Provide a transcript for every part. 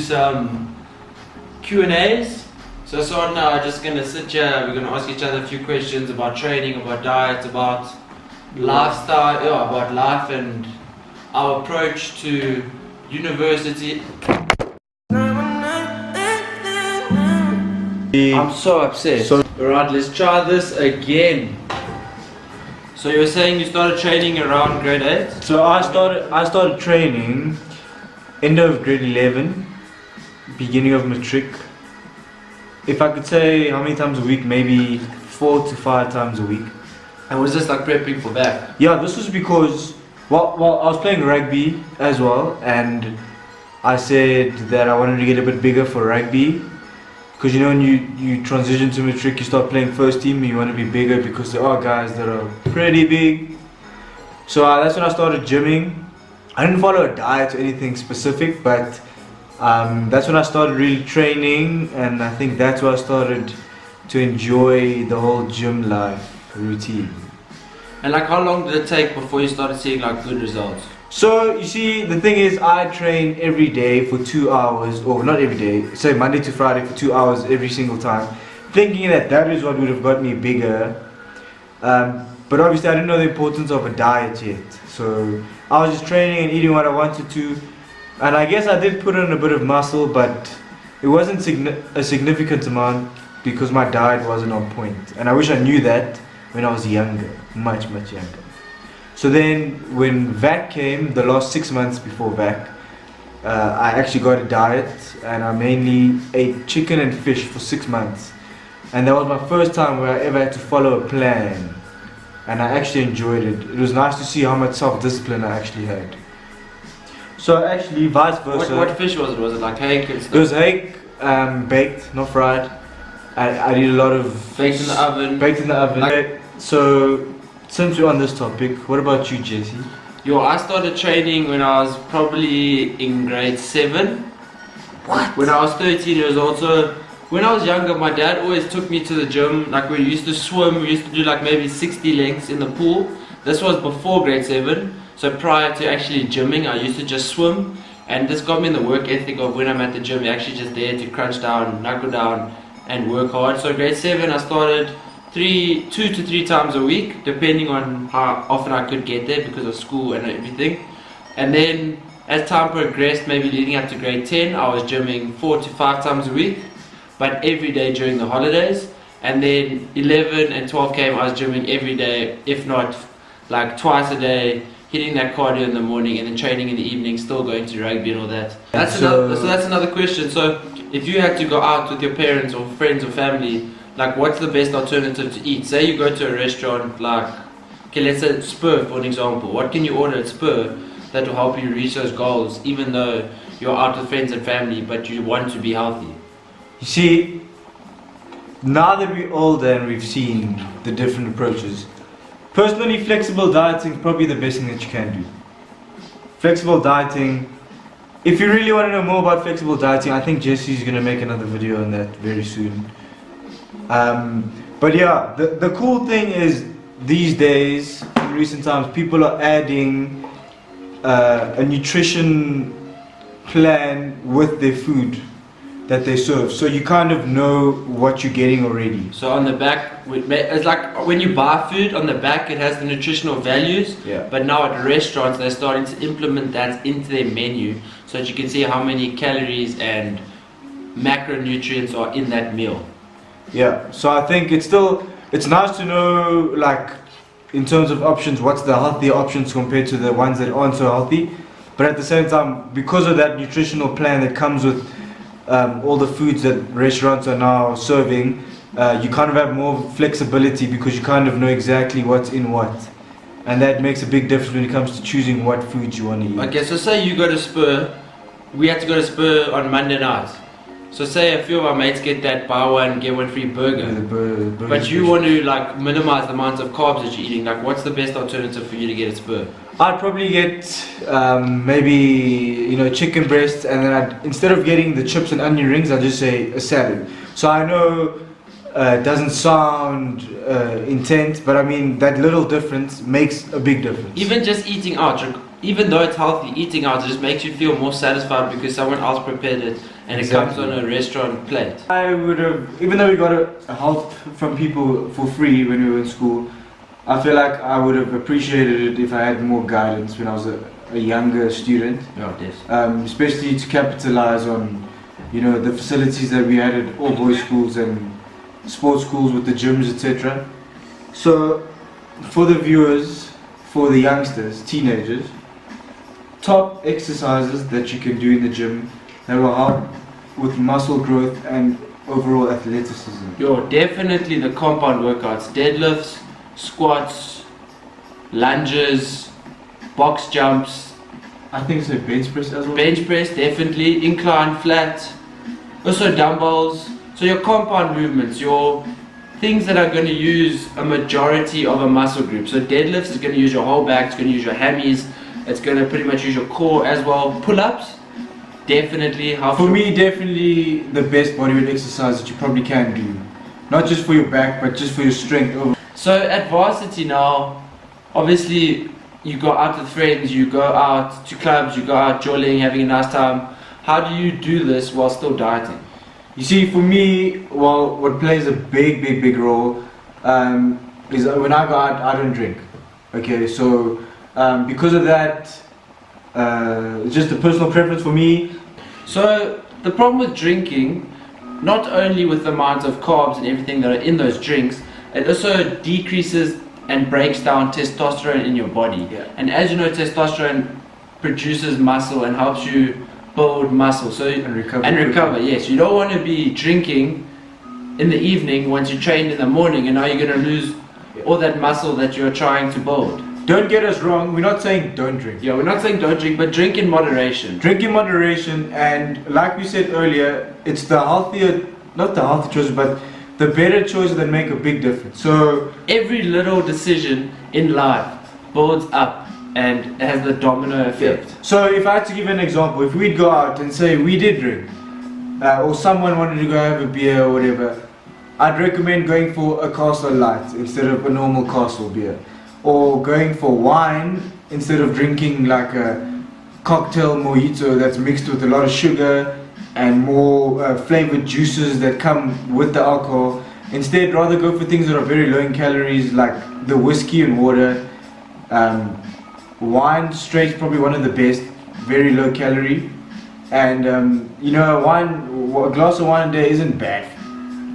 Some Q&As. So now I'm just going to sit here, we're going to ask each other a few questions about training, about diet, about lifestyle, about life and our approach to university. I'm so upset. Alright, let's try this again. So you were saying you started training around grade 8? So I started training end of grade 11, beginning of matric. If I could say how many times a week, maybe 4 to 5 times a week. And was this like prepping for that? Yeah, this was because well I was playing rugby as well, and I said that I wanted to get a bit bigger for rugby, because you know when you transition to matric, you start playing first team, you want to be bigger because there are guys that are pretty big. So that's when I started gymming. I didn't follow a diet or anything specific, but that's when I started really training, and I think that's where I started to enjoy the whole gym life routine. And like how long did it take before you started seeing like good results? So you see, the thing is, I train every day for 2 hours, or not every day, say Monday to Friday for 2 hours every single time, thinking that that is what would have got me bigger. But obviously I didn't know the importance of a diet yet. So I was just training and eating what I wanted to. And I guess I did put on a bit of muscle, but it wasn't a significant amount because my diet wasn't on point. And I wish I knew that when I was younger, much younger. So then when VAC came, the last 6 months before VAC, I actually got a diet, and I mainly ate chicken and fish for 6 months. And that was my first time where I ever had to follow a plan. And I actually enjoyed it. It was nice to see how much self-discipline I actually had. So actually, vice versa. What fish was it? Was it like hake and stuff? It was hake, baked, not fried. I did a lot of baked in the oven. Baked in the oven. Okay, so since we're on this topic, what about you, Jesse? I started training when I was probably in grade 7. What? When I was 13 years old. So when I was younger, my dad always took me to the gym. Like we used to swim, we used to do like maybe 60 lengths in the pool. This was before grade 7. So prior to actually gymming, I used to just swim, and this got me in the work ethic of when I'm at the gym, you're actually just there to crunch down, knuckle down, and work hard. So grade 7, I started 2 to 3 times a week, depending on how often I could get there because of school and everything. And then as time progressed, maybe leading up to grade 10, I was gymming 4 to 5 times a week, but every day during the holidays. And then 11 and 12 came, I was gymming every day, if not like twice a day, hitting that cardio in the morning and then training in the evening, still going to rugby and all that. That's another question. So if you had to go out with your parents or friends or family, like what's the best alternative to eat? Say you go to a restaurant like, okay, let's say Spur for an example. What can you order at Spur that will help you reach those goals, even though you're out with friends and family, but you want to be healthy? You see, now that we're older and we've seen the different approaches, personally, flexible dieting is probably the best thing that you can do. Flexible dieting, if you really want to know more about flexible dieting, I think Jesse's going to make another video on that very soon. But yeah, the cool thing is these days, in recent times, people are adding a nutrition plan with their food that they serve, so you kind of know what you're getting already. So on the back, it's like when you buy food, on the back it has the nutritional values, yeah. But now at restaurants they're starting to implement that into their menu so that you can see how many calories and macronutrients are in that meal. Yeah, so I think it's nice to know, like, in terms of options, what's the healthier options compared to the ones that aren't so healthy. But at the same time, because of that nutritional plan that comes with all the foods that restaurants are now serving, you kind of have more flexibility because you kind of know exactly what's in what, and that makes a big difference when it comes to choosing what foods you want to eat. Okay, so say you go to Spur, we had to go to Spur on Monday night. So say a few of our mates get that buy one get one free burger, Yeah, but you want to like minimize the amount of carbs that you're eating. Like, what's the best alternative for you to get at Spur? I'd probably get maybe chicken breast, and then instead of getting the chips and onion rings, I'd just say a salad. So I know it doesn't sound intense, but I mean that little difference makes a big difference. Even just eating out, even though it's healthy, eating out, it just makes you feel more satisfied because someone else prepared it and it comes on a restaurant plate. I would have, even though we got help from people for free when we were in school, I feel like I would have appreciated it if I had more guidance when I was a younger student. Yeah, yes. Especially to capitalize on, you know, the facilities that we had at all boys schools and sports schools with the gyms, etc. So, for the viewers, for the youngsters, teenagers, top exercises that you can do in the gym that will help with muscle growth and overall athleticism. Yo, definitely the compound workouts, deadlifts, squats, lunges, box jumps, I think so, bench press as well. bench press, definitely, incline, flat, also dumbbells. So your compound movements, your things that are going to use a majority of a muscle group. So deadlifts is going to use your whole back, it's going to use your hammies, it's going to pretty much use your core as well. Pull-ups, definitely. For me, definitely the best bodyweight exercise that you probably can do. Not just for your back, but just for your strength. So at varsity now, obviously you go out with friends, you go out to clubs, you go out jolling, having a nice time. How do you do this while still dieting? You see, for me, well, what plays a big role is when I go out, I don't drink. Okay, so because of that, it's just a personal preference for me. So the problem with drinking, not only with the amount of carbs and everything that are in those drinks, it also decreases and breaks down testosterone in your body. Yeah. And as you know, testosterone produces muscle and helps you build muscle. So And recover. yes. You don't want to be drinking in the evening once you trained in the morning, and now you're going to lose all that muscle that you're trying to build. Don't get us wrong, we're not saying don't drink. Yeah, we're not saying don't drink, but drink in moderation. Drink in moderation, and like we said earlier, it's the healthier, not the healthy choice, but the better choices that make a big difference. So Every little decision in life builds up and it has the domino effect. So if I had to give an example, if we'd go out and say we did drink, or someone wanted to go have a beer or whatever, I'd recommend going for a Castle Light instead of a normal Castle beer, or going for wine instead of drinking like a cocktail mojito that's mixed with a lot of sugar and more flavored juices that come with the alcohol. Instead, rather go for things that are very low in calories, like the whiskey and water. Wine straight is probably one of the best, very low calorie, and you know, a glass of wine a day isn't bad.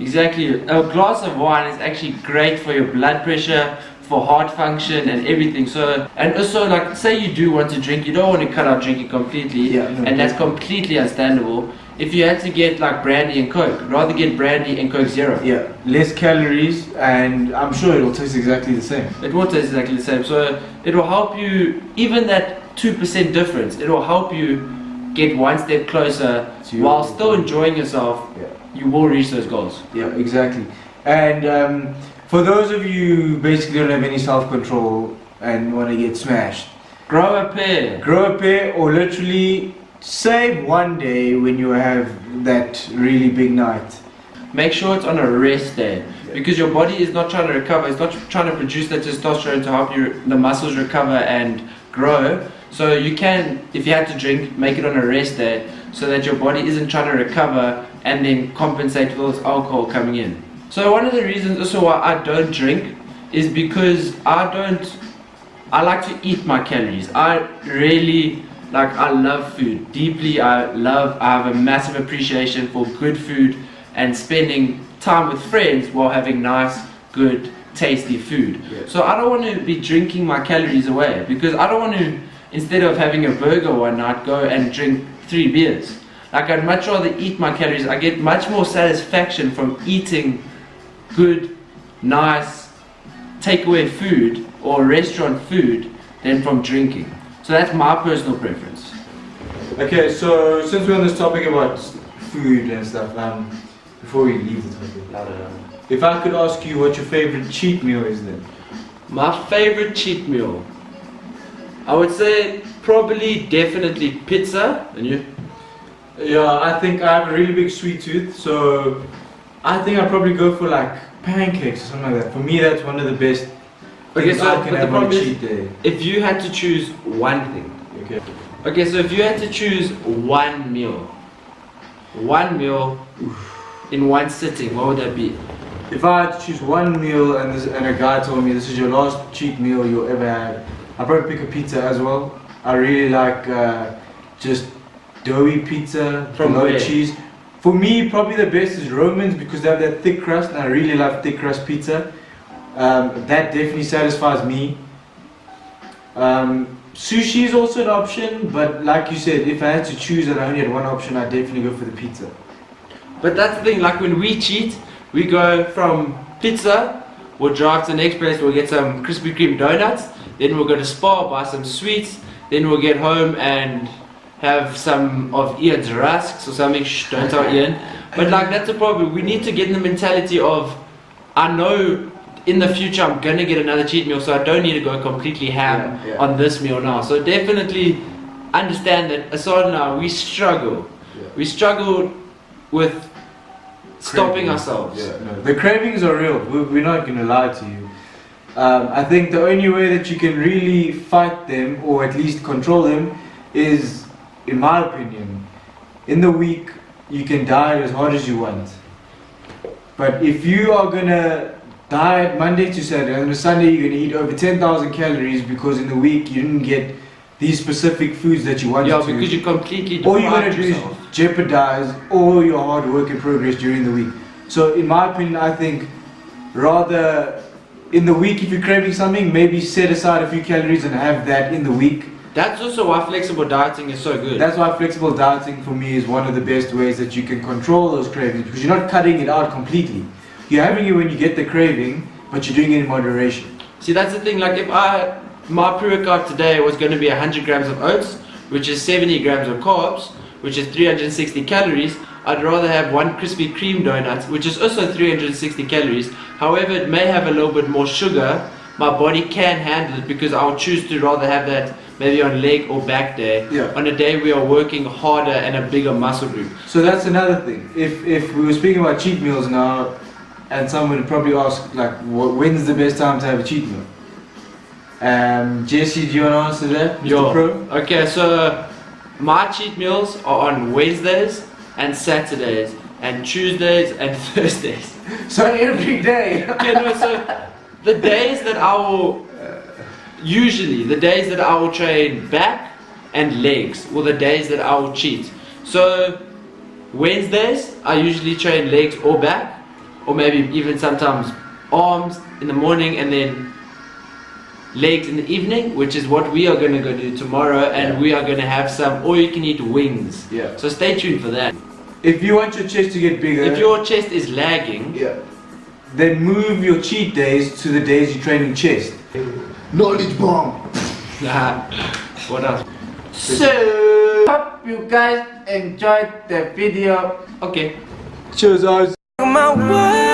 Exactly. A glass of wine is actually great for your blood pressure, for heart function and everything. So, and also, like, say you do want to drink, you don't want to cut out drinking completely, Yeah, no, and that's completely understandable. If you had to get like brandy and coke, rather get brandy and coke zero. Yeah, less calories, and I'm sure it'll taste exactly the same. It will taste exactly the same. So it will help you, even that 2% difference, it will help you get one step closer while still enjoying yourself. Yeah. You will reach those goals. Yeah, exactly. And for those of you who basically don't have any self-control and want to get smashed, Grow a pair. grow a pair, or literally save one day when you have that really big night. Make sure it's on a rest day, because your body is not trying to recover. It's not trying to produce that testosterone to help the muscles recover and grow. So you can, if you had to drink, make it on a rest day, so that your body isn't trying to recover and then compensate with all this alcohol coming in. So one of the reasons also why I don't drink is because I like to eat my calories. I love food deeply. I have a massive appreciation for good food and spending time with friends while having nice, good, tasty food. Yeah. So I don't want to be drinking my calories away, because I don't want to, instead of having a burger one night, go and drink 3 beers. Like, I'd much rather eat my calories. I get much more satisfaction from eating good, nice takeaway food or restaurant food than from drinking. So that's my personal preference. Okay, so since we're on this topic about food and stuff, before we leave the topic, if I could ask you what your favorite cheat meal is then? My favorite cheat meal, I would say probably definitely pizza. And you? Yeah, I think I have a really big sweet tooth, so I think I'd probably go for like pancakes or something like that. For me, that's one of the best Okay, things so I can but the have on a problem is, cheat day. if you had to choose one thing, Okay. Okay, so if you had to choose one meal in one sitting, what would that be? If I had to choose one meal and a guy told me this is your last cheat meal you'll ever have, I'd probably pick a pizza as well. I really like just doughy pizza From with a lot where? of cheese. For me, probably the best is Romans because they have that thick crust and I really love thick crust pizza. That definitely satisfies me. Sushi is also an option, but like you said, if I had to choose and I only had one option, I'd definitely go for the pizza. But that's the thing, like when we cheat, we go from pizza, we'll drive to the next place, we'll get some Krispy Kreme donuts, then we'll go to Spar, buy some sweets, then we'll get home and have some of Ian's rusks or something. Shh, don't tell Ian. But like that's the problem, we need to get in the mentality of, I know in the future I'm gonna get another cheat meal, so I don't need to go completely ham Yeah. on this meal now. So definitely understand that Asad and I, we struggle. Yeah. We struggle with stopping Cravings. ourselves. Yeah, no, the cravings are real. We're not going to lie to you. I think the only way that you can really fight them, or at least control them, is, in my opinion, in the week you can diet as hard as you want. But if you are going to diet Monday to Saturday, and on a Sunday you're going to eat over 10,000 calories because in the week you didn't get these specific foods that you wanted Yeah, to. because you completely All you're going deprived to do yourself. is jeopardize all your hard work and progress during the week. So in my opinion, I think rather in the week if you're craving something, maybe set aside a few calories and have that in the week. That's also why flexible dieting is so good. That's why flexible dieting for me is one of the best ways that you can control those cravings because you're not cutting it out completely. You're having it when you get the craving, but you're doing it in moderation. See, that's the thing, like if my pre-workout today was going to be 100 grams of oats, which is 70 grams of carbs, which is 360 calories, I'd rather have one Krispy Kreme donut, which is also 360 calories. However, it may have a little bit more sugar. My body can handle it because I'll choose to rather have that maybe on leg or back day. Yeah. On a day we are working harder and a bigger muscle group. So that's another thing. If we were speaking about cheat meals now, and someone would probably ask like, when's the best time to have a cheat meal? Jesse, do you want to answer that, Mr. Pro? Okay, so my cheat meals are on Wednesdays and Saturdays and Tuesdays and Thursdays. So every day. Okay, no, so the days that I will usually the days that I will train back and legs, or the days that I will cheat. So Wednesdays I usually train legs or back, or maybe even sometimes arms in the morning and then legs in the evening, which is what we are going to go do tomorrow, and Yeah. we are going to have some all-you-can-eat wings. Yeah. So stay tuned for that. If you want your chest to get bigger, If your chest is lagging, then move your cheat days to the days you're training chest. Knowledge bomb. what else? So, hope you guys enjoyed the video. Okay. Cheers, guys. My way.